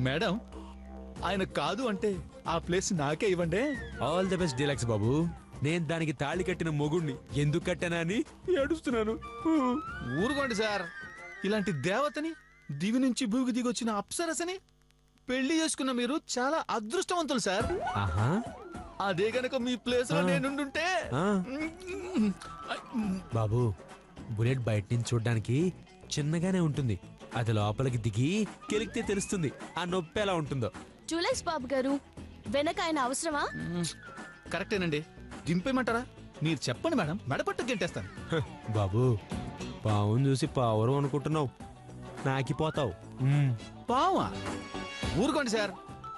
Madam ఆయన కాదు అంటే ఆ ప్లేస్ నాకే ఇవ్వండి. ఆల్ ది బెస్ట్ డీలక్స్ బాబు. నేను దానికి తాళి కట్టిన మొగుణ్ణి ఎందుకు కట్టానా అని ఏడుస్తున్నాను. ఊరుకోండి సార్. ఇలాంటి దేవతని దివి నుంచి భూమికి దిగొచ్చిన అప్సరసని పెళ్లి చేసుకున్న మీరు చాలా అదృష్టవంతులు సార్. ఆహా, అదే గనక మీ ప్లేస్ లో నేనుండుంటే. బాబు బుల్లెట్ బయట నుంచి చూడ్డానికి చిన్నగానే ఉంటుంది, అది లోపలికి దిగి కెలికితే తెలుస్తుంది ఆ నొప్పి ఎలా ఉంటుందో. జూలెక్స్ బాబు గారు, వెనక ఆయన అవసరమా? కరెక్టేనండి. దింపేయమంటారా? మీరు చెప్పండి మేడం, మెడపట్టు గెంటేస్తాను. బాబు పావును చూసి పావరు అనుకుంటున్నావు, నాకిపోతావు. పావా? ఊరుకోండి సార్.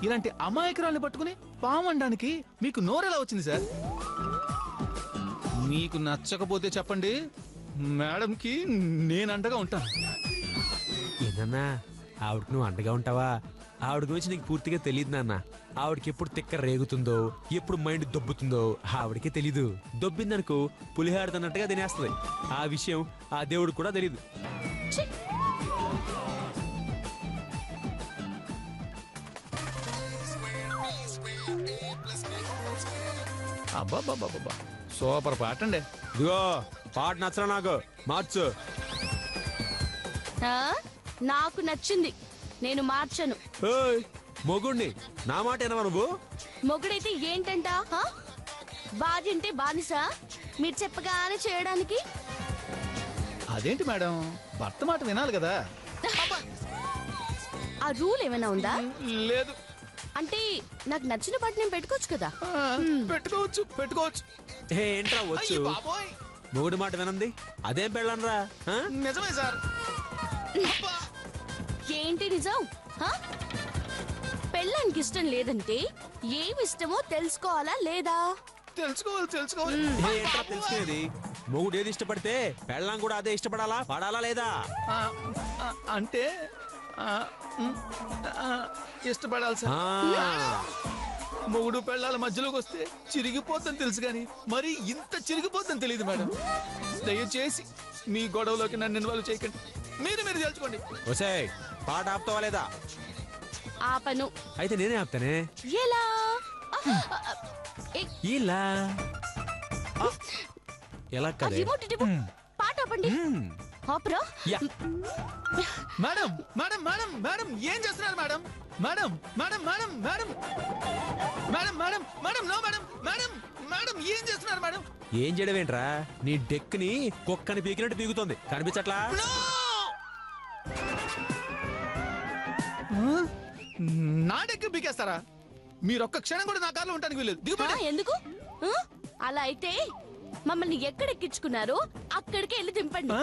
ఇలాంటి అమాయకురాల్ని పట్టుకుని పాము అనడానికి మీకు నోరెలా వచ్చింది సార్? మీకు నచ్చకపోతే చెప్పండి, మేడంకి నేను అండగా ఉంటాను. ఏదన్నా ఆవిడకి నువ్వు అండగా ఉంటావా? ఆవిడ గురించి నీకు పూర్తిగా తెలియదు నాన్న. ఆవిడకి ఎప్పుడు తిక్క రేగుతుందో, ఎప్పుడు మైండ్ దొబ్బుతుందో ఆవిడకే తెలీదు. దొబ్బిందనుకో పులిహాడుతున్నట్టుగా తినేస్తుంది. ఆ విషయం ఆ దేవుడు కూడా తెలీదు. అబ్బాబ్బాబ్బా, సూపర్ పాట అండి. ఇదిగో పాట నచ్చరా నాకు, మార్చు. నాకు నచ్చింది, నేను మార్చను. మొగుణ్ణి నా మాట ఏనవా నువ్వు? మొగుడైతే ఏంటంట? భార్య అంటే బానిసా మీరు చెప్పగానే చేయడానికి? అదేంటి మేడం, భర్త మాట వినాలి కదా. ఆ రూల్ ఏమైనా ఉందా? లేదు. అంటే నాకు నచ్చిన పాట నేను పెట్టుకోవచ్చు కదా? పెట్టుకోవచ్చు, పెట్టుకోవచ్చు. ఏంట్రా వచ్చు? మొగుడు మాట వినంది అదేం పెళ్ళనరా? నిజమే సార్. ఏంటి నిజం? పెళ్ళానికి ఇష్టం లేదంటే ఏమి ఇష్టమో తెలుసుకోవాలా లేదా? తెలుసుకోవాలి, తెలుసుకోవాలి. ఏంట్రా తెలుసుకునేది? మొగుడు ఏది ఇష్టపడితే పెళ్ళాం కూడా అదే ఇష్టపడాలా, పడాలా లేదా? అంటే ఇష్టపడాలి సార్. మొగుడు పెళ్ళాల మధ్యలోకి వస్తే చిరిగిపోద్దని తెలుసు కానీ మరి ఇంత చిరిగిపోద్దని తెలియదు మేడం. దయచేసి మీ గొడవలోకి నన్ను ఇన్వాల్వ్ చేయకండి. మీరు తెలుసుకోండి. ఒసేయ్, పాట ఆపుతావా లేదా? ఆపను. అయితే నేనే ఆపుతానే. ఎలా? ఇలా ఎలా కదే? పాట ఆపండి. ఆపరా? మేడం మేడం మేడం మేడం ఏం చేస్తున్నారు madam? Madam madam madam madam madam madam madam no madam madam madam ఏం చేస్తున్నారు మేడం? ఏం చేయడమేంట్రా, నీ డెక్ ని కుక్కని పీకినట్టు పీకుతోంది, కనిపించట్లా? నా డెక్ పీకేస్తారా? మీరొక్క క్షణం కూడా నా కార్లో ఉంటానికి వీలేదు. ఎందుకు? అలా అయితే మమ్మల్ని ఎక్కడెక్కించుకున్నారో అక్కడికి వెళ్ళి దింపండి.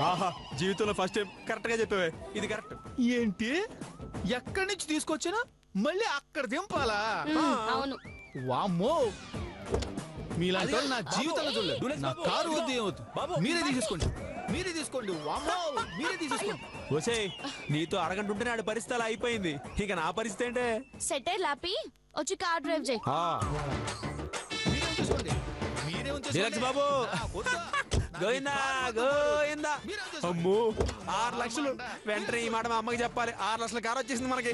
ఆహా, జీవితంలో ఫస్ట్ టైం కరెక్ట్ గా చెప్పావే. ఇది కరెక్ట్. ఏంటి, ఎక్కడి నుంచి తీసుకొచ్చినా మళ్ళీ అక్కడ దింపాలా? అవును. వామ్మో, మీలాంటి వాళ్ళు నా జీవితంలో చూడలేదు. నా కారు వద్దు, ఏమవుతు, మీరే తీసేసుకోండి, మీరే తీసుకోండి. వామ్మో, మీరే తీసేసుకోండి. ఓసే, నీతో అరగంట ఉంటేనే ఆడి పరిస్థితి అలా అయిపోయింది, ఇక నా పరిస్థితి ఏంటే? సెటర్ లాపి వచ్చి కార్ డ్రైవ్ చేయి. బాబు గోయిందా గోయిందా. అమ్మో, 6 లక్షలు. వెంటనే ఈ మాట మా అమ్మకి చెప్పాలి. 6 లక్షల కారు వచ్చేసింది మనకి.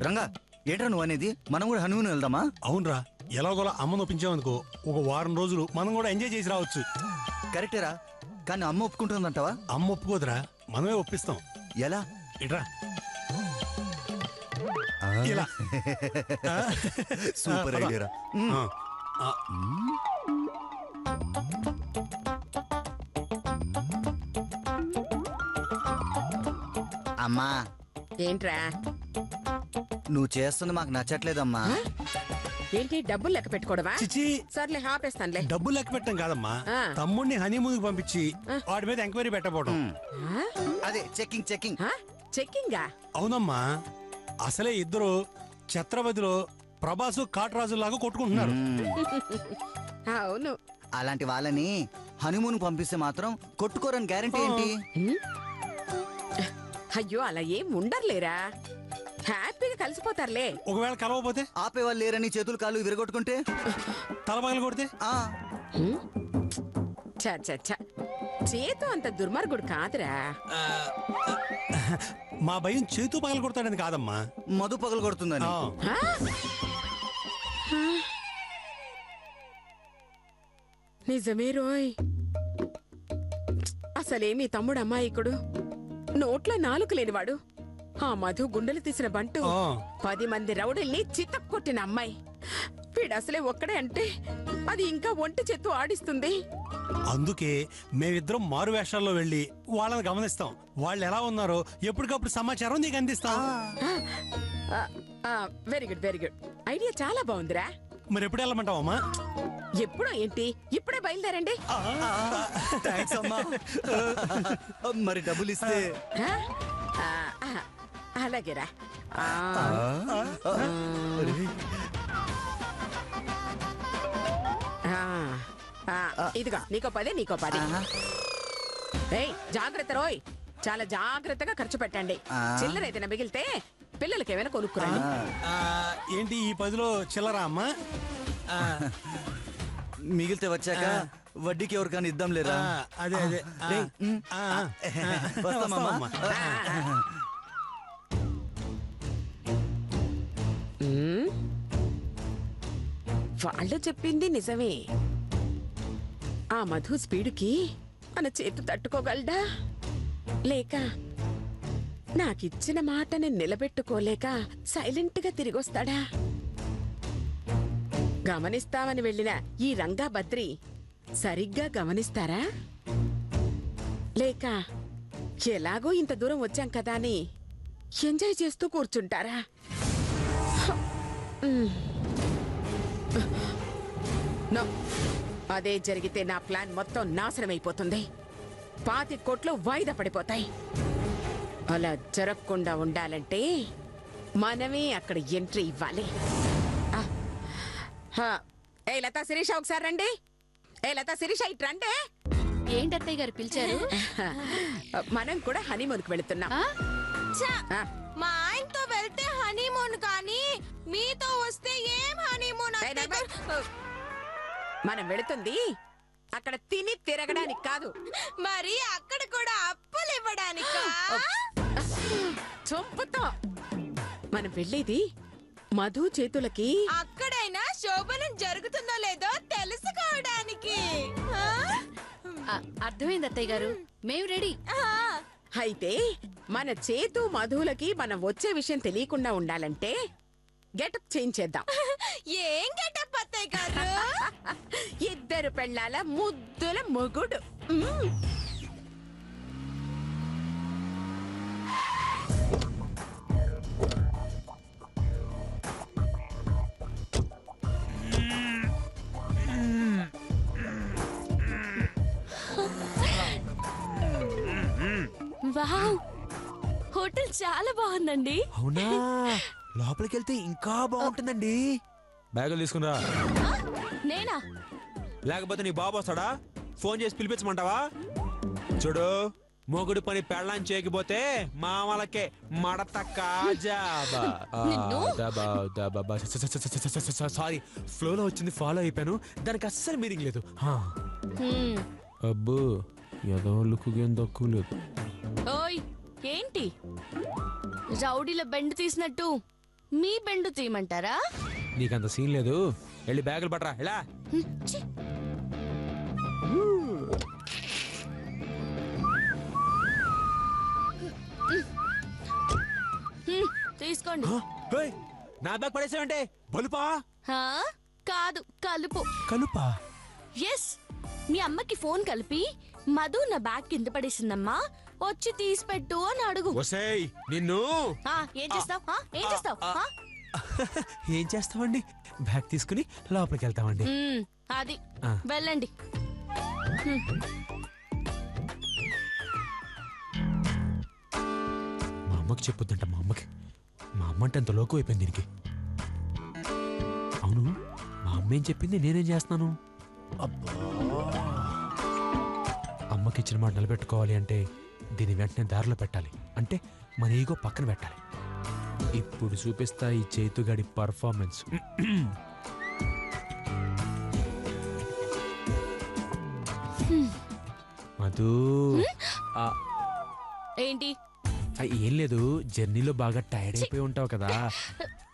రంగా, ఏంట్రా నువ్వు అనేది? మనం కూడా హనీమూన్ వెళ్దామా? అవునరా, ఎలాగోలా అమ్మను ఒప్పించామనుకో, ఒక వారం రోజులు మనం కూడా ఎంజాయ్ చేసి రావచ్చు. కరెక్టేరా, కానీ అమ్మ ఒప్పుకుంటుందంటావా? అమ్మ ఒప్పుకోదురా, మనమే ఒప్పిస్తాం. ఎలా? ఇట్రా, ఇలా. సూపర్ ఐడియారా. అమ్మా. ఏంట్రా నువ్వు చేస్తుంది మాకు నచ్చట్లేదమ్మా. ఏంటి, డబ్బులు లెక్క పెట్టుకోవడమా? చిచి, సర్లే ఆపేస్తానులే. డబ్బులు లెక్క పెట్టడం కాదమ్మా, తమ్ముడిని హనీమూన్ పంపించి వాడి మీద ఎంక్వైరీ పెట్టబోవడం. అదే చెక్కింగ్. చెక్కింగా? అవునమ్మా, అసలే ఇద్దరు ఛత్రపతిలో ప్రభాసు కాటరాజు లాగా కొట్టుకుంటున్నారు. అవును. అలాంటి వాళ్ళని హనీమూన్ పంపిస్తే మాత్రం కొట్టుకోరని గ్యారంటీ ఏంటి? అయ్యో, అలా ఏం ఉండర్లేరా. హ్యాపీగా కలిసిపోతారులే. ఒకవేళ కలవకపోతే ఆపేవాళ్ళు లేరని చేతులు కాళ్ళు విరగొట్టుకుంటే తల పగలు కొడితే ఆ, చ చ చ. చేతు అంత దుర్మార్గుడు కాదురా. మా భయం చేతు పగలు కొడతాడని కాదమ్మా. మధు పగలు కొడుతుందని. ఆ, ఆ? నిజమే రోయ్. అసలేమి తమ్ముడు అమ్మాయికుడు, నోట్ల నాలుక లేనివాడు, ఆ మధు గుండెలు తీసిన బంటు, ఆ. 10 మంది రౌడీల్ని చితక్కొట్టిన అమ్మాయి. వీడసలే ఒక్కడే అంటే అది ఇంకా ఒంటి చేత్తు ఆడిస్తుంది. అందుకే మేమిద్దరం మారు వేషాల్లో వెళ్ళి వాళ్ళని గమనిస్తాం. వాళ్ళు ఎలా ఉన్నారో ఎప్పటికప్పుడు సమాచారం నీకు అందిస్తాం. Very good very good. Idea చాలా బాగుందిరా. మరి ఎప్పుడు వెళ్ళమంటావమ్మా? ఎప్పుడో ఏంటి, ఇప్పుడే బయలుదేరండి. థాంక్స్ అమ్మా. మరి డబ్బులు ఇస్తే ఆ? ఆ, ఆ, అలాగేరా. ఆ, ఇదిగో నీకో 10 నీకో 10. ఏయ్ జాగ్రత్త రోయ్, చాలా జాగ్రత్తగా ఖర్చు పెట్టండి. చిల్లర ఏదైనా మిగిలితే పిల్లలకి ఏమైనా కొనుక్కురండి. ఏంటి ఈ 10లో చిల్లరా అమ్మా? మిగిలితే వచ్చాక వడ్డీకి ఎవరికైనా ఇద్దాం లేరా? అదే అదే. వస్తామమ్మా. వాళ్ళు చెప్పింది నిజమే. ఆ మధు స్పీడుకి మన చేతు తట్టుకోగలడా, లేక నాకిచ్చిన మాటని నిలబెట్టుకోలేక సైలెంట్ గా తిరిగొస్తాడా? గమనిస్తామని వెళ్ళిన ఈ రంగా బద్రి సరిగ్గా గమనిస్తారా, లేక ఎలాగో ఇంత దూరం వచ్చాం కదా అని ఎంజాయ్ చేస్తూ కూర్చుంటారా? నో, అదే జరిగితే నా ప్లాన్ మొత్తం నాశనమైపోతుంది. 25 కోట్లు వాయిదా పడిపోతాయి. అలా జరగకుండా ఉండాలంటే మనమే అక్కడ ఎంట్రీ ఇవ్వాలి. ఏ లతా శిరీష ఒకసారి రండి. ఏ లతా శిరీష ఇటు రండి. ఏంటత్తయ్య గారు పిలిచారు? మనం కూడా హనీమూన్కి వెళుతున్నాం. ఆ, మా ఆయనతో వెళ్తే హనీమూన్ కానీ మీతో వస్తే ఏం హనీమూన్? ఏయ్, నడవే. మనం వెళుతుంది అక్కడ తిని తిరగడానికి కాదు, మరి అక్కడ కూడా అప్పులు ఇవ్వడానికా? చంపుతా. మనం వెళ్ళేది మధు చేతులకి. అక్కడైనా శోభనం జరుగుతుందో లేదో తెలుసుకోవడానికి. అర్థమైంది అత్తయ్య గారు, మేము రెడీ. అయితే మన చేతు మధులకి మనం వచ్చే విషయం తెలియకుండా ఉండాలంటే గెటప్ చేంజ్ చేద్దాం. ఏం గెటప్ అత్తయ్య గారు? ఇద్దరు పెళ్ళాల ముద్దుల మొగుడు. వావ్, హోటల్ చాలా బాగుందండి. అవునా? లోపలికి వెళ్తే ఇంకా బాగుంటుందండి. బ్యాగులు తీసుకురా. నేనా? లేకపోతే నీ బాబు వస్తాడా? ఫోన్ చేసి పిలిపించమంటావా? చూడు, మొగుడు పని పెళ్ళాం చేయకపోతే మామలకే మడత కాజాబా. సారీ, ఫ్లోలో వచ్చింది, ఫాలో అయిపోయాను. దానికి అస్సలు మీనింగ్ లేదు. అబ్బో, ఏదో లుక్కుగేం తక్కువ లేదు. ఓయ్, ఏంటి రౌడీల బెండు తీసినట్టు మీ బెండు తీయమంటారా? నీకంత సీన్ లేదు, వెళ్ళి బ్యాగులు పట్టరా. ఎలా ఛీ! తీసుకోండి. నా బ్యాగ్ పడేసావంటే బలుపా? హా? కాదు, కలుపు. కలుపా? ఎస్, మీ అమ్మకి ఫోన్ కలిపి మధు నా బ్యాగ్ కింద పడేసిందమ్మా, వచ్చి తీసి పెట్టు అని అడుగు. ఒసేయ్ నిన్ను. ఏం చేస్తావ్? ఏం చేస్తావ్? ఏం చేస్తామండి? బ్యాగ్ తీసుకుని లోపలికి వెళ్తామండి. అది వెళ్ళండి. మా అమ్మకి చెప్పొద్దంట. మా అమ్మ అంటే ఎంత లోకు అయిపోయింది దీనికి. అవును, మా అమ్మ ఏం చెప్పింది, నేనేం చేస్తున్నాను? అమ్మకి ఇచ్చిన మాట నిలబెట్టుకోవాలి అంటే దీన్ని వెంటనే దారిలో పెట్టాలి. అంటే మన ఈగో పక్కన పెట్టాలి. ఇప్పుడు చూపిస్తా ఈ చేతుగాడి పర్ఫార్మెన్స్. మధు ఏంటి? ఏం లేదు, జర్నీలో బాగా టైర్డ్ అయిపోయి ఉంటావు కదా,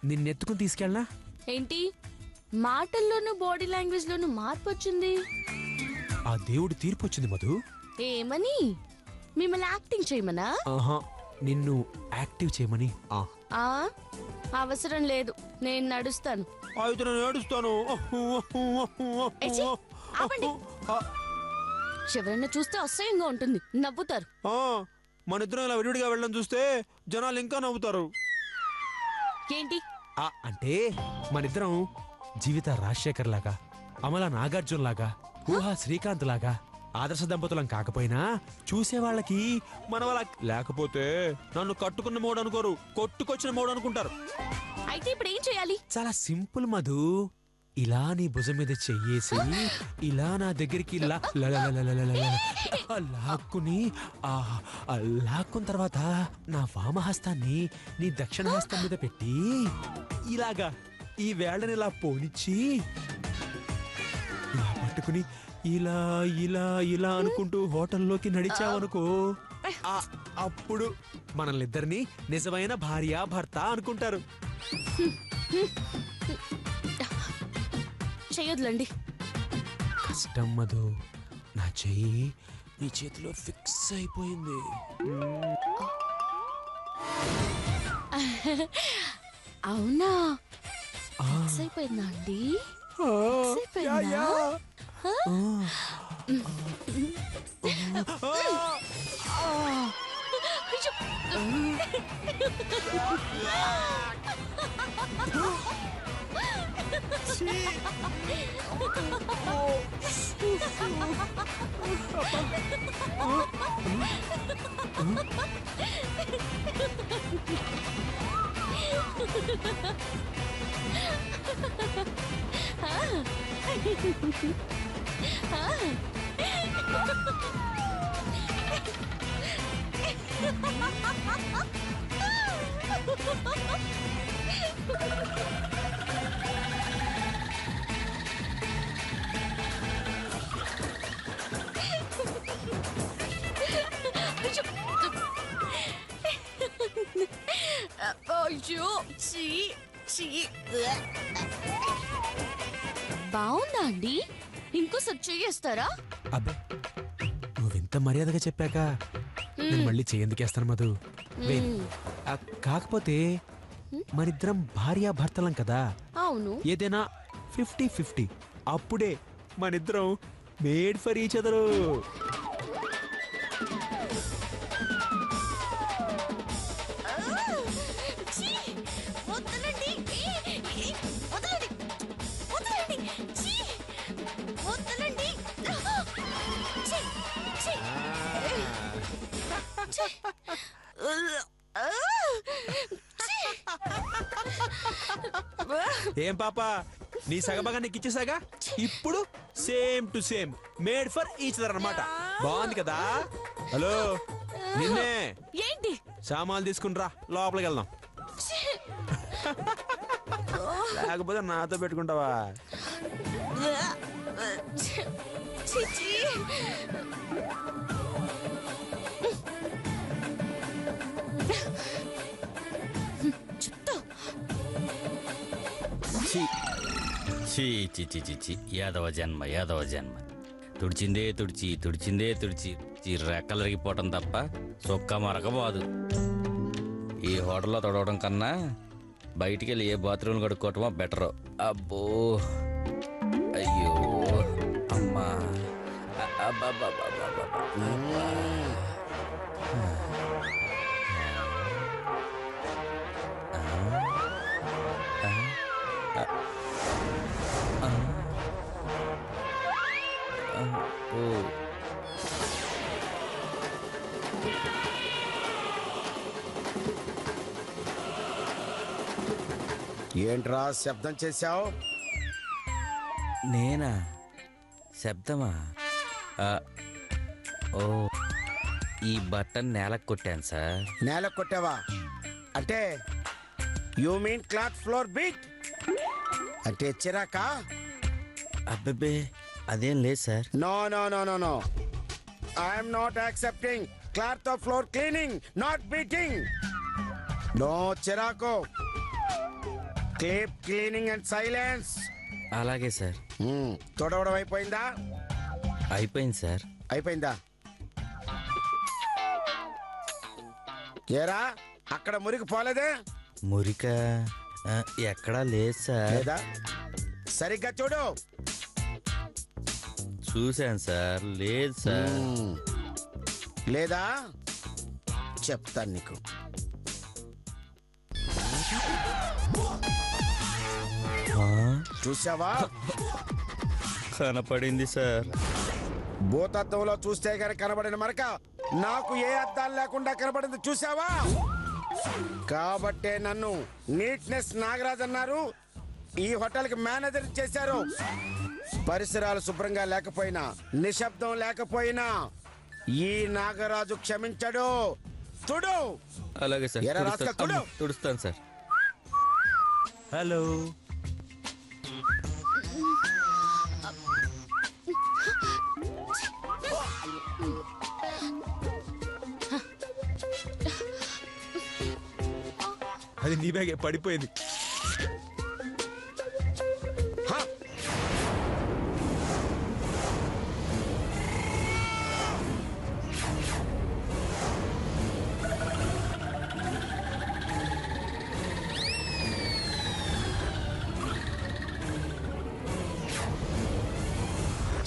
నిన్నెత్తుకుని తీసుకెళ్ళనా? ఏంటి మాటల్లోనూ బాడీ లాంగ్వేజ్ లోనూ మార్పు వచ్చింది? ఆ దేవుడు తీర్పు వచ్చింది మధు. ఏమని? మిమ్మల్ని యాక్టింగ్ చేయమనా? ఆహా, నిన్ను యాక్టివ్ చేయమని. ఆ అవసరం లేదు, నేను నడుస్తాను. అయితే నేను ఏడుస్తాను. ఏచి, ఆపండి. ఎవరైనా చూస్తే అసహ్యంగా ఉంటుంది, నవ్వుతారు. మన ఇద్దరం ఇలా విడివిడిగా వెళ్ళడం చూస్తే జనాలు ఇంకా నవ్వుతారు. ఏంటి? అంటే మనిద్దరం జీవిత రాజశేఖర్ లాగా, అమల నాగార్జున లాగా, ఊహా శ్రీకాంత్ లాగా ఆదర్శ దంపతులం కాకపోయినా చూసే వాళ్ళకి మనవలా, లేకపోతే నన్ను కట్టుకున్న మోడు అనుకోరు, కొట్టుకొచ్చిన మోడు అనుకుంటారు. అయితే ఇప్పుడు ఏం చేయాలి? చాలా సింపుల్ మధు. ఇలా నీ భుజం మీద చెయ్యేసి ఇలా నా దగ్గరికి లాక్కుని లాక్కున్న తర్వాత నా వామహస్తాన్ని నీ దక్షిణ హస్తం మీద పెట్టి ఇలాగా ఈ వేళ్ళని ఇలా పోనిచ్చి ఇలా పట్టుకుని ఇలా ఇలా ఇలా అనుకుంటూ హోటల్లోకి నడిచావనుకో, అప్పుడు మనల్నిద్దరినీ నిజమైన భార్య భర్త అనుకుంటారు. చెయ్యొద్దులండి. కష్టం మధు, నా చెయ్యి నీ చేతిలో ఫిక్స్ అయిపోయింది. అవునా? ఫిక్స్ అయిపోయిందా అండి? ఫిక్స్ అయిపోయిందా? బాగుందా అండి? ఇంకోసారి చెయ్యేస్తారా? అబ్బే, నువ్వింత మర్యాదగా చెప్పాక నేను మళ్ళీ చెయ్యేందుకేస్తాను మధు. కాకపోతే మనిద్దరం భార్యాభర్తలం కదా. అవును. ఏదైనా 50-50, అప్పుడే మనిద్దరం మేడ్ ఫర్ ఈచ్ అదరు. ఏం పాపా, నీ సగభాగా నీకు ఇచ్చేసాగా, ఇప్పుడు same to same made for each other అన్నమాట. బాగుంది కదా? హలో, నిన్నే. ఏంటి? సామాన్లు తీసుకునిరా, లోపలికి వెళ్దాం. లేకపోతే నాతో పెట్టుకుంటావా? చీ చీ చీ చీ చీ, యాదవ జన్మ, యాదవ జన్మ. తుడిచిందే తుడిచి, తుడిచిందే తుడిచి రెక్కలరిగిపోవటం తప్ప సొక్క మరకపోదు. ఈ హోటల్లో తొడవడం కన్నా బయటికి వెళ్ళి ఏ బాత్రూమ్ కడుక్కోవటమో బెటరు. అబ్బో, అయ్యో, అమ్మా, ఏంట్రా శబ్దం చేశావు? నేనా? శబ్దమా? ఓ, ఈ బటన్ నేలకు కొట్టాను సార్. నేలకు కొట్టావా? అంటే you mean cloth floor beat అంటే చిరాకా? అబ్బే అదేం లేదు sir. No no no no no I'm not accepting cloth of floor cleaning, not beating. No చిరాకు. Keep cleaning and silence. అలాగే సార్. తొడవడం అయిపోయిందా? అయిపోయింది సార్. అయిపోయిందా? ఏరా అక్కడ మురికి పోలేదే? మురిక ఎక్కడా లేదు సార్. లేదా? సరిగ్గా చూడు. చూశాను సార్, లేదు సార్. లేదా? చెప్తాను నీకు. చూసావా? కనపడింది సార్. భూతత్వంలో చూస్తే గానీ కనబడిన మరక నాకు ఏ అద్దాలు లేకుండా కనబడింది, చూసావా? కాబట్టే నన్ను నీట్నెస్ నాగరాజ్ అన్నారు, ఈ హోటల్ కి మేనేజర్ చేశారు. పరిసరాలు శుభ్రంగా లేకపోయినా, నిశ్శబ్దం లేకపోయినా ఈ నాగరాజు క్షమించడు. తుడు. అలాగే సార్. ఎరా రాస్కల్, తుడు. తుడుస్తాను సార్. హలో. అది నీ బ్యాగే పడిపోయింది.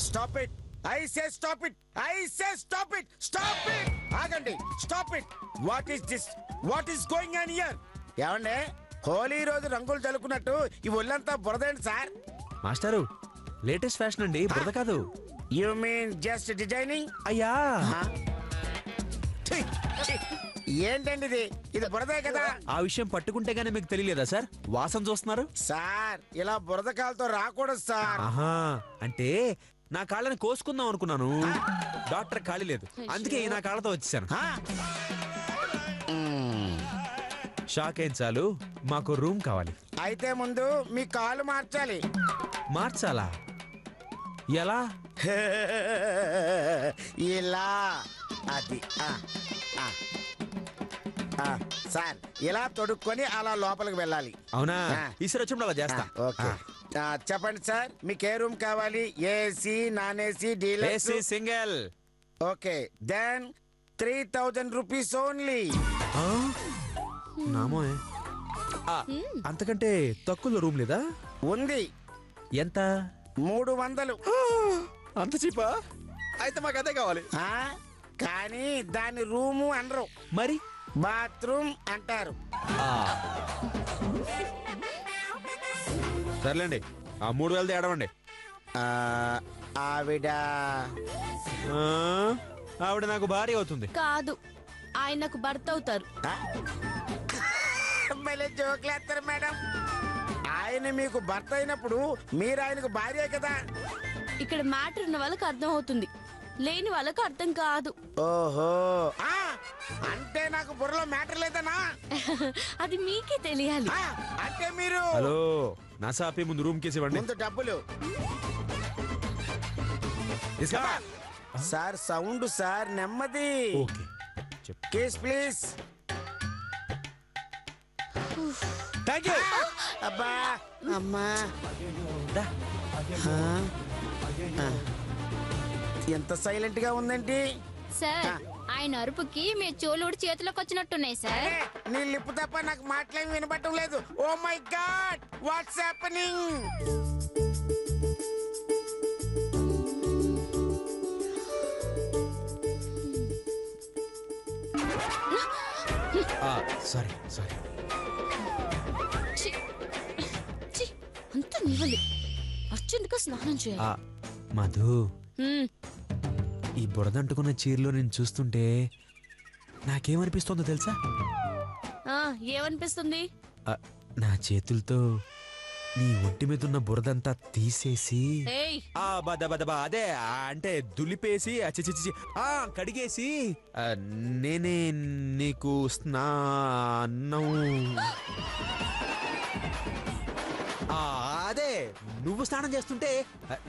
Stop it! I say stop it! I say stop it! Stop it! ఆగండి. Stop it! What is this? What is going on here? ఏమండి, హోలీ రోజు రంగులు చల్లుకున్నట్టు ఈ ఒళ్ళంతా బురదేంటి సార్? మాస్టారు, లేటెస్ట్ ఫ్యాషన్ అండి, బురద కాదు. You mean just designing? అయ్యా, ఏంటండి ఇది? ఇది బురదే కదా? ఆ విషయం పట్టుకుంటే గానీ మీకు తెలియలేదా సార్? వాసన చూస్తున్నారు సార్. ఇలా బురద కాలతో రాకూడదు సార్. ఆహా, అంటే నా కాళ్ళని కోసుకుందాం అనుకున్నాను, డాక్టర్ ఖాళీ లేదు, అందుకే నా కాళ్ళతో వచ్చేసాను. షాక్ అయిన చాలు, మాకు రూమ్ కావాలి. అయితే ముందు మీ కాలు మార్చాలి. మార్చాలా? ఎలా? ఇలా. అది సార్, ఇలా తొడుక్కొని అలా లోపలికి వెళ్ళాలి. అవునా? ఈసారి వచ్చినప్పుడు అలా చేస్తా. ఓకే. చెప్పండి సార్, మీకు ఏ రూమ్ కావాలి? AC, non AC, deluxe? AC single. Okay, then 3000 rupees only. నామో, అంతకంటే తక్కువ రూమ్ లేదా? ఉంది. ఎంత? 300. అంత చీపా? అయితే మాకు అదే కావాలి. కానీ దాని రూము అనరు, మరి బాత్రూమ్ అంటారు. సర్లేండి, ఆ 3000 ఏడవండి. ఆవిడ నాకు భార్య అవుతుంది. కాదు, ఆయనకు భర్త అవుతారు. మళ్ళీ జోకులేస్తారు మేడం. ఆయన మీకు భర్త అయినప్పుడు మీరు ఆయనకు భార్య కదా. ఇక్కడ మ్యాటర్ ఉన్న వాళ్ళకి అర్థం అవుతుంది, లేని వాళ్ళకి అర్థం కాదు. ఓహో, అంటే నాకు బుర్రలో మ్యాటర్ లేదనా? అది మీకే తెలియాలి. అంటే మీరు హలో, నా సాపి ముందు రూమ్ కేసి ఇవ్వండి. ముందు డబ్బులు. సార్ సౌండ్ సార్, నెమ్మది. Okay, case please. Thank you. అబ్బా, అమ్మా, ఎంత సైలెంట్ గా ఉందండి సార్. ఆయన అరుపుకి మీ చోలుడు చేతిలోకి వచ్చినట్టున్నాయి సార్. నీ లిప్పు తప్ప నాకు మాటలేమి వినపడటం లేదు. Oh my god, what's happening? Sorry sorry. అంత నీవలి అర్జెంట్గా స్నానం చేయాలి. మధు, ఈ బురదంటుకున్న చీరలో నేను చూస్తుంటే నాకేమనిపిస్తోందో తెలుసా? ఏమనిపిస్తుంది? నా చేతులతో నీ ఒంటి మీద ఉన్న బురదంతా తీసేసి అదే అంటే దులిపేసి కడిగేసి నేనే నీకు స్నానం నువ్వు స్నానం చేస్తుంటే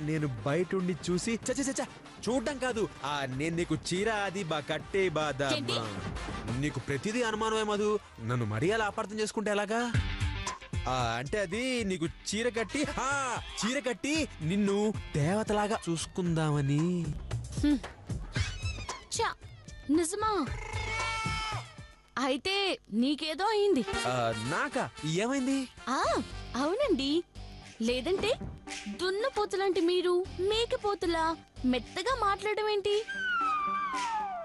నేను బయట ఉండి చూసి చచ్చ చూడటం కాదు నేను నీకు చీర అది బా కట్టే బాదా ఏంటి? నీకు ప్రతిదీ అనుమానమే మధు నన్ను మరీ అలా అపార్థం చేసుకుంటే ఎలాగా అంటే అది నీకు చీర కట్టి నిన్ను దేవతలాగా చూసుకుందామని. చా నిజమా? అయితే నీకేదో అయింది. నాకా ఏమైంది? అవునండి. లేదంటే దున్నపోతులాంటి మీరు మేకపోతులా మెత్తగా మాట్లాడడం ఏంటి?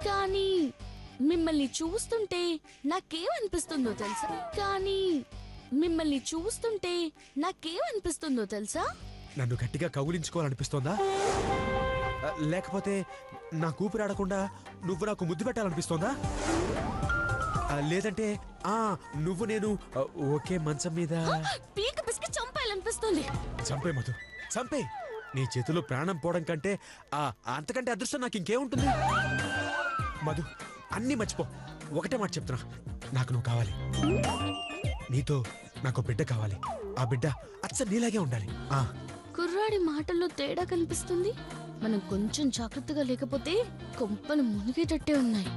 కానీ మిమ్మల్ని చూస్తుంటే నాకేమనిపిస్తుందో తెలుసా? నన్ను గట్టిగా కౌగిలించుకోవాలనిపిస్తోందా? లేకపోతే నా కూపిరాడకుండా నువ్వు నాకు ముద్దు పెట్టాలనిపిస్తోందా? లేదంటే నువ్వు నేను ఒకే మంచం మీద పీక పిసికి చంపాలనిపిస్తుంది. చంపే మధు, చంపే. నీ చేతిలో ప్రాణం పోవడం కంటే అంతకంటే అదృష్టం నాకు ఇంకేముంటుంది? మధు, అన్నీ మర్చిపో. ఒకటే మాట చెప్తున్నా, నాకు నువ్వు కావాలి. నీతో నాకు బిడ్డ కావాలి. ఆ బిడ్డ అచ్చ నీలాగే ఉండాలి. కుర్రాడి మాటల్లో తేడా కనిపిస్తుంది. మనం కొంచెం జాగ్రత్తగా లేకపోతే కొంపలు మునిగేటట్టే ఉన్నాయి.